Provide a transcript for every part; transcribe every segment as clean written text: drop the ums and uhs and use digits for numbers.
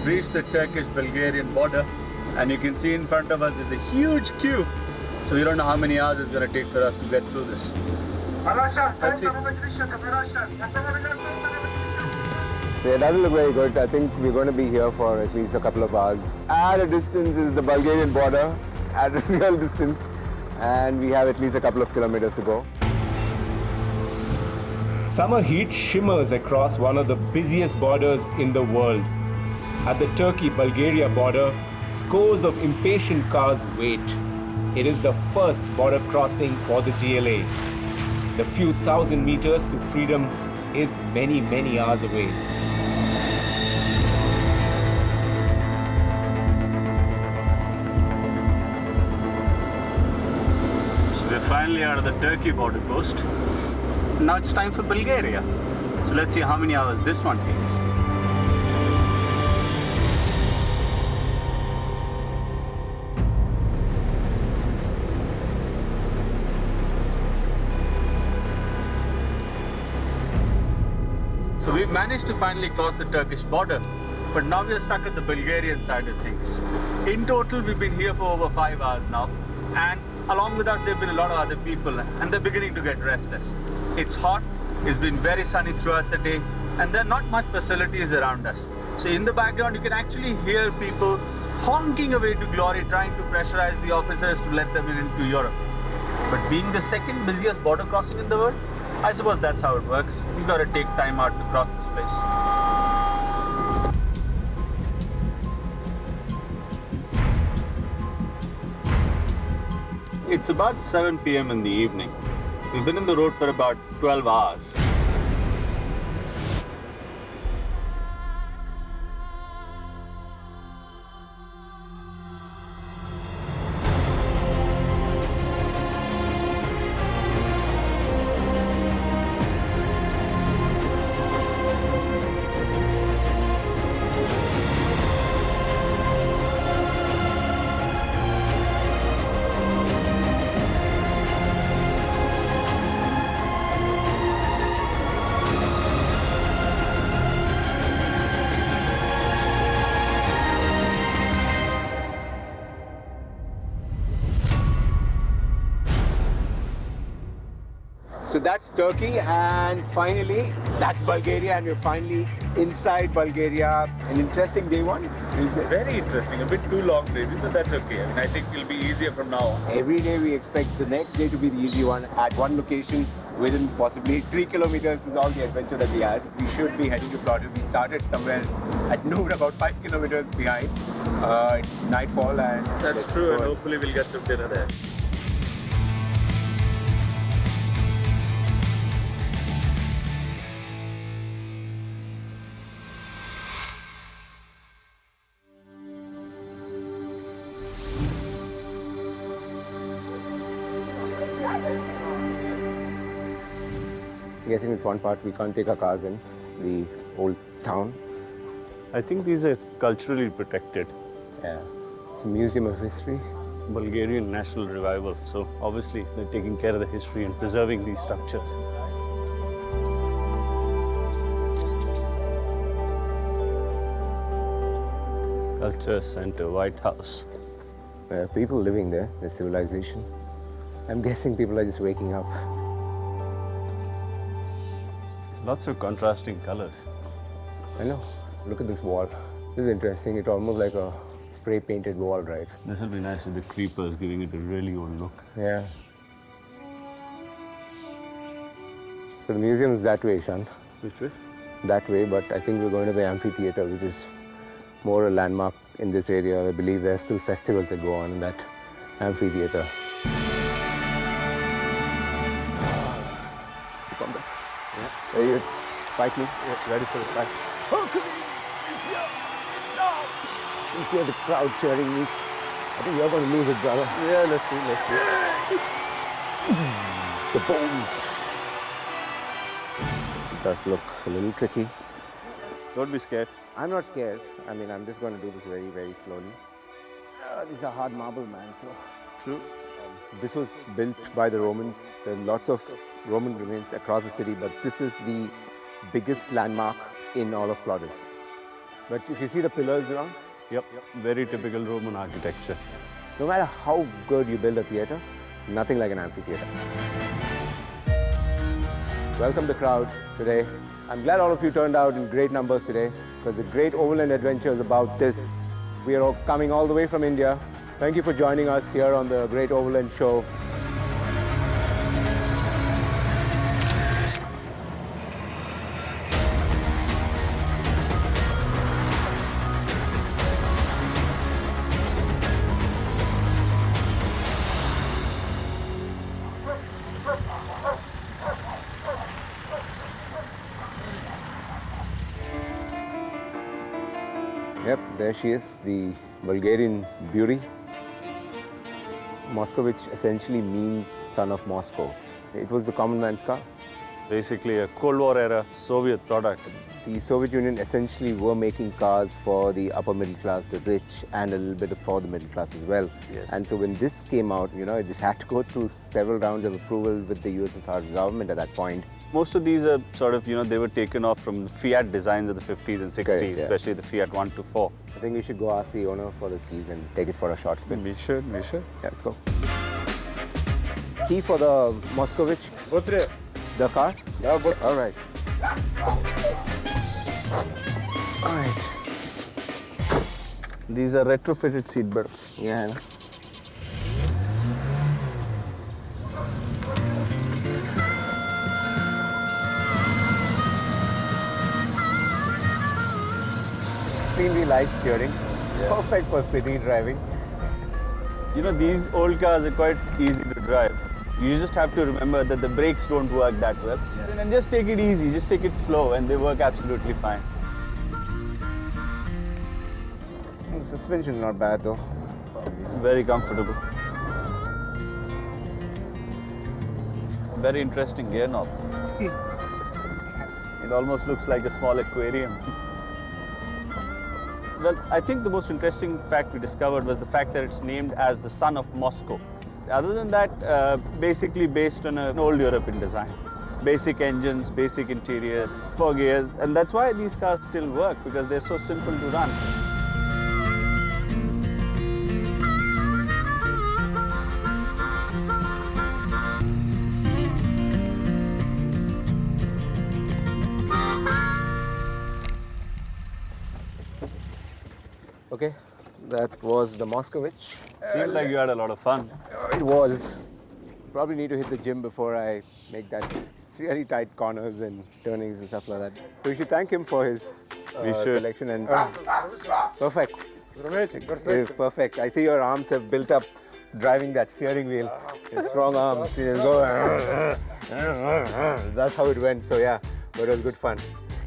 we've reached the Turkish-Bulgarian border, and you can see in front of us there's a huge queue. So we don't know how many hours it's going to take for us to get through this. Let's see. Yeah, it doesn't look very good. I think we're going to be here for at least a couple of hours. At a distance is the Bulgarian border, at a real distance, and we have at least a couple of kilometers to go. Summer heat shimmers across one of the busiest borders in the world. At the Turkey-Bulgaria border, scores of impatient cars wait. It is the first border crossing for the GLA. The few thousand meters to freedom is many, many hours away. So we're finally out of the Turkey border post. Now it's time for Bulgaria. So let's see how many hours this one takes. So we've managed to finally cross the Turkish border, but now we're stuck at the Bulgarian side of things. In total, we've been here for over 5 hours now, and along with us, there have been a lot of other people, and they're beginning to get restless. It's hot, it's been very sunny throughout the day, and there are not much facilities around us. So in the background, you can actually hear people honking away to glory, trying to pressurize the officers to let them in into Europe. But being the second busiest border crossing in the world, I suppose that's how it works. You gotta take time out to cross this place. It's about 7 p.m. in the evening. We've been on the road for about 12 hours. So that's Turkey, and finally, that's Bulgaria, and we're finally inside Bulgaria. An interesting day one, is it? Very interesting. A bit too long, maybe, but that's okay. I mean, I think it'll be easier from now on. Every day we expect the next day to be the easy one. At one location, within possibly 3 kilometers is all the adventure that we had. We should be heading to Plovdiv. We started somewhere at noon, about 5 kilometers behind. It's nightfall, and That's true, and hopefully we'll get some dinner there. I'm guessing it's one part we can't take our cars in, the old town. I think these are culturally protected. Yeah, it's a museum of history. Bulgarian national revival, so obviously they're taking care of the history and preserving these structures. Culture Center, White House. There are people living there, there's civilization. I'm guessing people are just waking up. Lots of contrasting colors. I know. Look at this wall. This is interesting. It's almost like a spray-painted wall, right? This will be nice with the creepers, giving it a really old look. Yeah. So the museum is that way, Ishan. Which way? That way, but I think we're going to the amphitheater, which is more a landmark in this area. I believe there are still festivals that go on in that amphitheater. You come back. Yeah. Ready to fight me? Yeah, ready for the fight. Hercules is here! No! You see the crowd cheering me. I think you're going to lose it, brother. Yeah, let's see, let's see. The bolt. It does look a little tricky. Don't be scared. I'm not scared. I mean, I'm just going to do this very, very slowly. These are hard marble, man, so... True. This was built by the Romans. There are lots of Roman remains across the city, but this is the biggest landmark in all of Plovdiv. But if you see the pillars around, Yep. Very typical Roman architecture. no matter how good you build a theatre, nothing like an amphitheatre. Welcome the crowd today. I'm glad all of you turned out in great numbers today because the Great Overland Adventure is about this. We are all coming all the way from India. Thank you for joining us here on the Great Overland Show. Yep, there she is, the Bulgarian beauty. Moscovich essentially means son of Moscow. It was the common man's car. Basically a Cold War era Soviet product. The Soviet Union essentially were making cars for the upper middle class, the rich, and a little bit for the middle class as well. Yes. And so when this came out, it had to go through several rounds of approval with the USSR government at that point. Most of these are sort of, they were taken off from Fiat designs of the 50s and 60s, Correct, yeah. especially the Fiat 124. I think we should go ask the owner for the keys and take it for a short spin. We should. Yeah, let's go. Key for the Moscovich? The car? Yeah, but All right. All right. These are retrofitted seat belts. Yeah. I know. Extremely light steering. Perfect for city driving. These old cars are quite easy to drive. You just have to remember that the brakes don't work that well. And just take it easy, just take it slow, and they work absolutely fine. The suspension is not bad though. Very comfortable. Very interesting gear knob. It almost looks like a small aquarium. Well, I think the most interesting fact we discovered was the fact that it's named as the son of Moscow. Other than that, basically based on an old European design. Basic engines, basic interiors, 4 gears, and that's why these cars still work, because they're so simple to run. Okay, that was the Moscovich. Seems like you had a lot of fun. It was. Probably need to hit the gym before I make that really tight corners and turnings and stuff like that. So we should thank him for his We should. collection and perfect. Perfect. I see your arms have built up driving that steering wheel. Strong arms. You just go. That's how it went. So yeah, but it was good fun.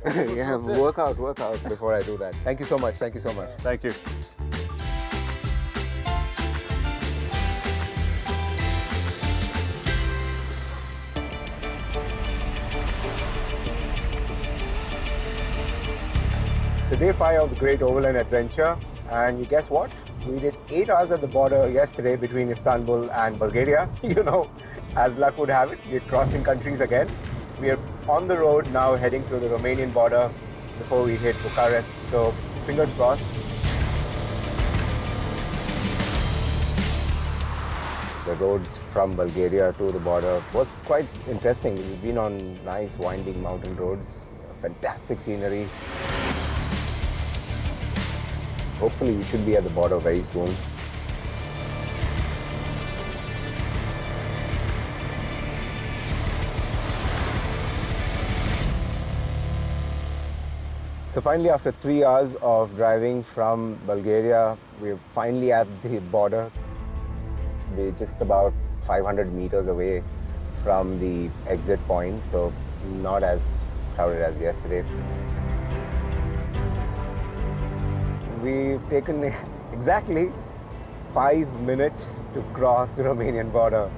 Yeah, workout before I do that. Thank you so much. Thank you so much. Thank you. So day 5 of the Great Overland Adventure, and you guess what? We did 8 hours at the border yesterday between Istanbul and Bulgaria. As luck would have it, we're crossing countries again. We are on the road now heading to the Romanian border before we hit Bucharest, so fingers crossed. The roads from Bulgaria to the border was quite interesting. We've been on nice winding mountain roads, fantastic scenery. Hopefully we should be at the border very soon. So finally, after 3 hours of driving from Bulgaria, we're finally at the border. We're just about 500 meters away from the exit point, so not as crowded as yesterday. We've taken exactly 5 minutes to cross the Romanian border.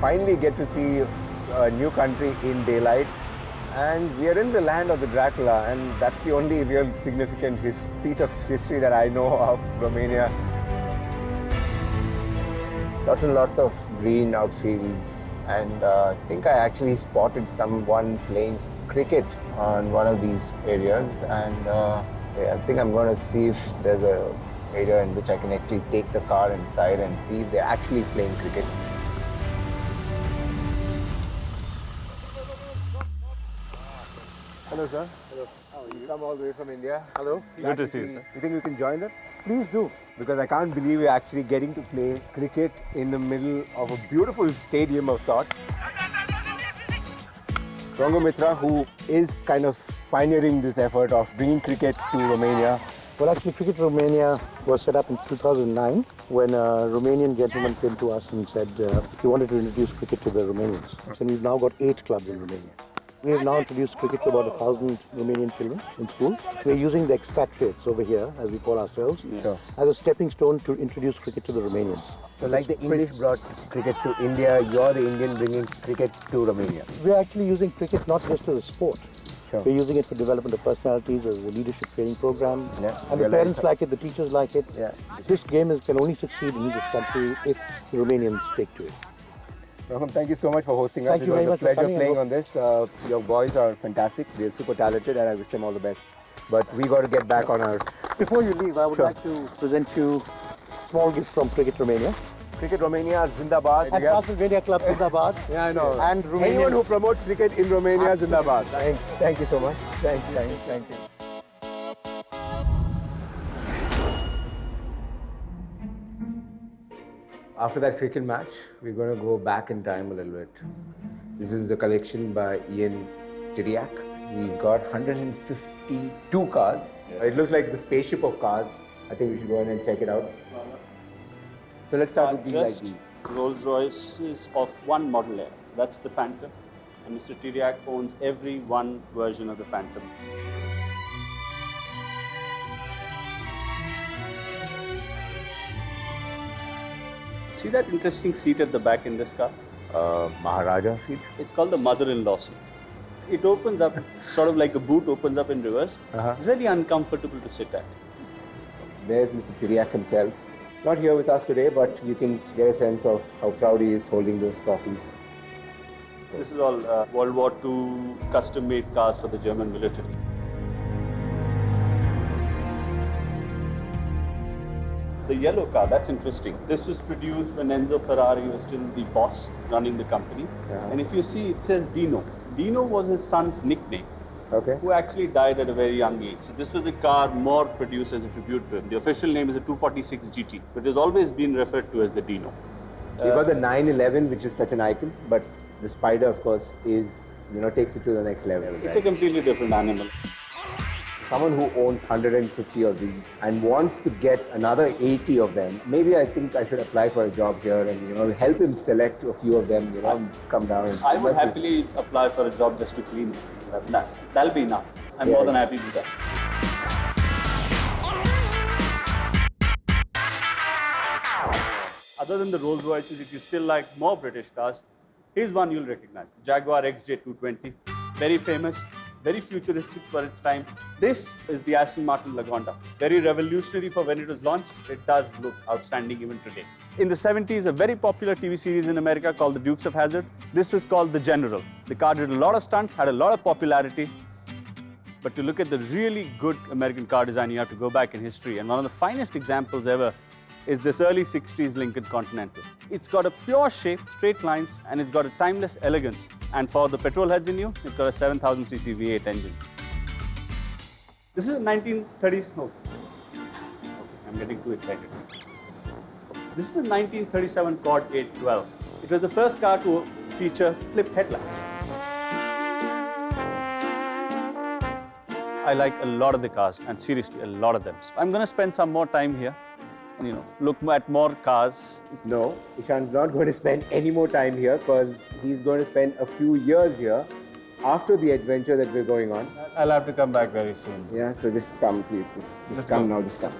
Finally get to see a new country in daylight, and we are in the land of the Dracula, and that's the only real significant piece of history that I know of Romania. Lots and lots of green outfields, and I think I actually spotted someone playing cricket on one of these areas, and I think I'm going to see if there's a area in which I can actually take the car inside and see if they're actually playing cricket. Hello, sir. Hello. You come all the way from India. Hello. Good to see you, sir. You think we can join us? Please do. Because I can't believe we're actually getting to play cricket in the middle of a beautiful stadium of sorts. Ranga Mitra, who is kind of pioneering this effort of bringing cricket to Romania. Well, actually, Cricket Romania was set up in 2009 when a Romanian gentleman came to us and said he wanted to introduce cricket to the Romanians. So we've now got 8 clubs in Romania. We have now introduced cricket to about 1,000 Romanian children in school. We're using the expatriates over here, as we call ourselves, as a stepping stone to introduce cricket to the Romanians. So like the English brought cricket to India, you're the Indian bringing cricket to Romania. We're actually using cricket not just as a sport. Sure. We're using it for development of personalities, as a leadership training program. Yeah. And the parents like it, the teachers like it. Yeah. This game can only succeed in this country if the Romanians stick to it. Rahul, thank you so much for hosting us. Thank you very much It was for a pleasure coming. playing on this. Your boys are fantastic. They're super talented and I wish them all the best. But we got to get back on our... Before you leave, I would like to present you small gifts from Cricket Romania. Cricket Romania, Zindabad. And Castlevania Club Zindabad. Yeah, I know. And Romanian... Anyone who promotes cricket in Romania, Zindabad. Thanks. Thank you so much. Thank you. After that cricket match, we're going to go back in time a little bit. This is the collection by Ian Tiriac. He's got 152 cars. It looks like the spaceship of cars. I think we should go in and check it out. So let's start with these Just ID. Rolls-Royces of one model air. That's the Phantom. And Mr. Tiriac owns every one version of the Phantom. See that interesting seat at the back in this car? Maharaja seat. It's called the mother-in-law seat. It opens up, sort of like a boot opens up in reverse. It's really uncomfortable to sit at. There's Mr. Tiriac himself. Not here with us today, but you can get a sense of how proud he is holding those trophies. This is all World War II custom-made cars for the German military. The yellow car, that's interesting. This was produced when Enzo Ferrari was still the boss running the company. Yeah. And if you see, it says Dino. Dino was his son's nickname, Okay. who actually died at a very young age. So this was a car more produced as a tribute to him. The official name is a 246 GT, but it has always been referred to as the Dino. You've got the 911, which is such an icon, but the Spider, of course, takes it to the next level. It's a completely different animal. Someone who owns 150 of these and wants to get another 80 of them, maybe I think I should apply for a job here and help him select a few of them, come down. And I would happily apply for a job just to clean it. That'll be enough. I'm more than happy to do that. Other than the Rolls Royces, if you still like more British cars, here's one you'll recognize. The Jaguar XJ220. Very famous, very futuristic for its time. This is the Aston Martin Lagonda. Very revolutionary for when it was launched. It does look outstanding even today. In the 70s, a very popular TV series in America called The Dukes of Hazzard. This was called The General. The car did a lot of stunts, had a lot of popularity. But to look at the really good American car design, you have to go back in history. And one of the finest examples ever is this early 60s Lincoln Continental. It's got a pure shape, straight lines, and it's got a timeless elegance. And for the petrol heads in you, it's got a 7,000cc V8 engine. This is a 1930s. Oh, okay, I'm getting too excited. This is a 1937 Cord 812. It was the first car to feature flip headlights. I like a lot of the cars, and seriously, a lot of them. I'm going to spend some more time here and, look at more cars. No, Ishant's not going to spend any more time here because he's going to spend a few years here after the adventure that we're going on. I'll have to come back very soon. Yeah, so just come, please. Just come now, just come.